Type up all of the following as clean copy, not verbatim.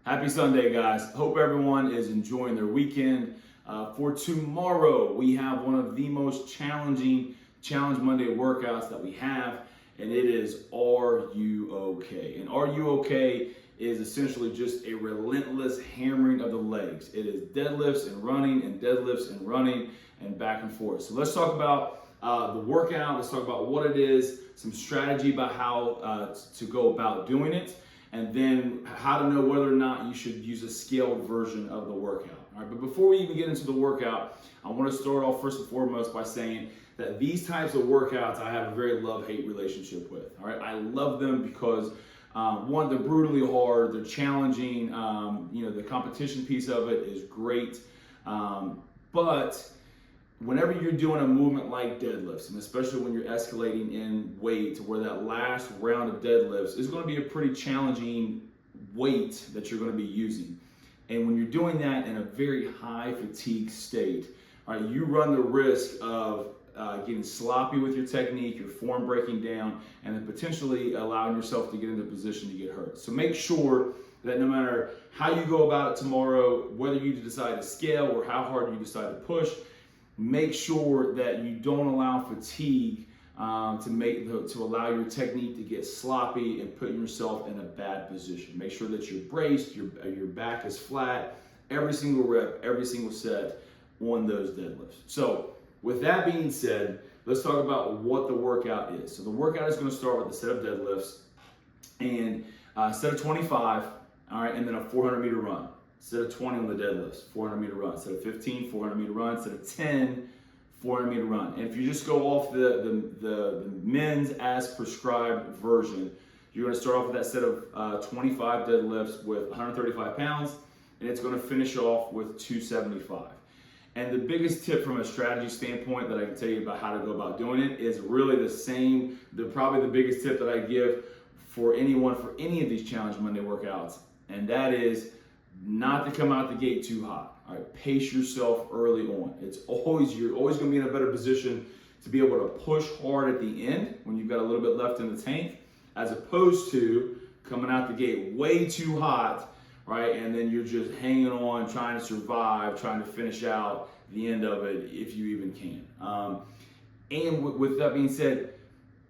Happy Sunday, guys. Hope everyone is enjoying their weekend. For tomorrow, we have one of the most challenging Challenge Monday workouts that we have, and it is Are You Okay? And Are You Okay is essentially just a relentless hammering of the legs. It is deadlifts and running and deadlifts and running and back and forth. So let's talk about the workout. Let's talk about what it is, some strategy about how to go about doing it, and then how to know whether or not you should use a scaled version of the workout. All right, but before we even get into the workout, I want to start off first and foremost by saying that these types of workouts I have a very love-hate relationship with. All right, I love them because one, they're brutally hard, they're challenging. The competition piece of it is great, but whenever you're doing a movement like deadlifts, and especially when you're escalating in weight to where that last round of deadlifts is going to be a pretty challenging weight that you're going to be using. And when you're doing that in a very high fatigue state, all right, you run the risk of getting sloppy with your technique, your form breaking down, and then potentially allowing yourself to get into a position to get hurt. So make sure that no matter how you go about it tomorrow, whether you decide to scale or how hard you decide to push, make sure that you don't allow fatigue to allow your technique to get sloppy and put yourself in a bad position. Make sure that you're braced, your back is flat, every single rep, every single set on those deadlifts. So with that being said, let's talk about what the workout is. So the workout is going to start with a set of deadlifts and a set of 25, all right, and then a 400-meter run. Instead of 20 on the deadlifts, 400-meter run. Instead of 15, 400-meter run. Instead of 10, 400-meter run. And if you just go off the men's as prescribed version, you're going to start off with that set of 25 deadlifts with 135 pounds, and it's going to finish off with 275. And the biggest tip from a strategy standpoint that I can tell you about how to go about doing it is really the same, probably the biggest tip that I give for anyone for any of these Challenge Monday workouts, and that is not to come out the gate too hot. All right, pace yourself early on. You're always going to be in a better position to be able to push hard at the end when you've got a little bit left in the tank, as opposed to coming out the gate way too hot, right? And then you're just hanging on, trying to survive, trying to finish out the end of it if you even can. And with that being said,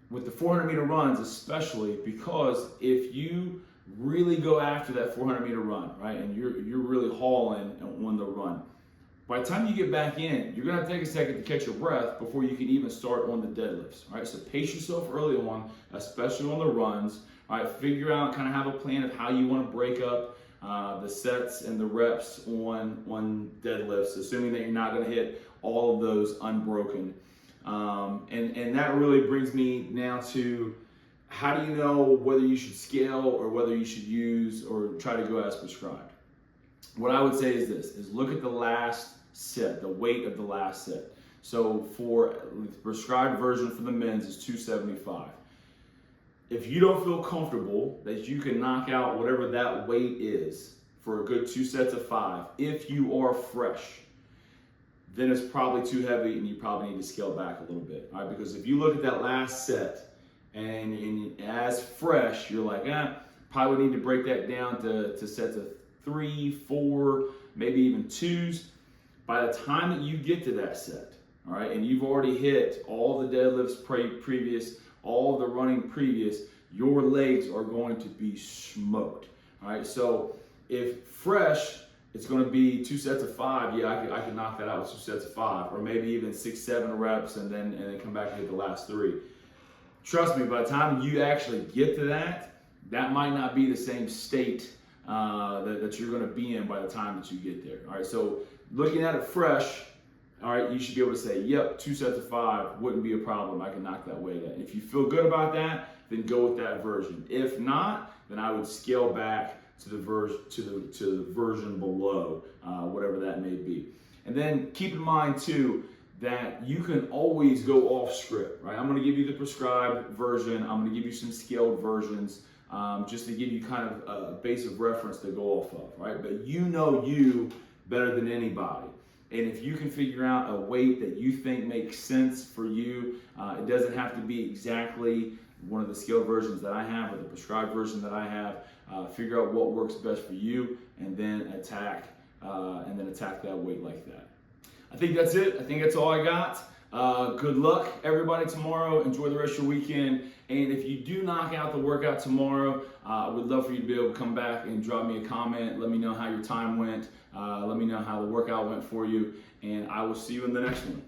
with the 400-meter runs especially, because if you really go after that 400-meter run, right? And you're really hauling on the run. By the time you get back in, you're gonna have to take a second to catch your breath before you can even start on the deadlifts, right? So pace yourself early on, especially on the runs, right? Figure out, kind of have a plan of how you want to break up the sets and the reps on deadlifts, assuming that you're not gonna hit all of those unbroken. And that really brings me now to, how do you know whether you should scale or whether you should use or try to go as prescribed? What I would say is this, is look at the last set, the weight of the last set. So for the prescribed version for the men's is 275. If you don't feel comfortable that you can knock out whatever that weight is for a good 2 sets of 5, if you are fresh, then it's probably too heavy and you probably need to scale back a little bit, all right? Because if you look at that last set, and as fresh, you're like, probably need to break that down to sets of 3, 4, maybe even 2s. By the time that you get to that set, all right, and you've already hit all the deadlifts previous, all the running previous, your legs are going to be smoked, all right? So if fresh, it's going to be 2 sets of 5. Yeah, I can knock that out with 2 sets of 5, or maybe even 6, 7 reps, and then come back and hit the last 3. Trust me, by the time you actually get to that might not be the same state that you're going to be in by the time that you get there. All right, so looking at it fresh, all right, you should be able to say, yep, 2 sets of 5 wouldn't be a problem. I can knock that weight out. If you feel good about that, then go with that version. If not, then I would scale back to the version below, whatever that may be. And then keep in mind too, that you can always go off script, right? I'm gonna give you the prescribed version. I'm gonna give you some scaled versions, just to give you kind of a base of reference to go off of, right? But you know you better than anybody. And if you can figure out a weight that you think makes sense for you, it doesn't have to be exactly one of the scaled versions that I have or the prescribed version that I have. Figure out what works best for you, and then attack that weight like that. I think that's it. I think that's all I got. Good luck, everybody, tomorrow. Enjoy the rest of your weekend. And if you do knock out the workout tomorrow, I would love for you to be able to come back and drop me a comment. Let me know how your time went. Let me know how the workout went for you. And I will see you in the next one.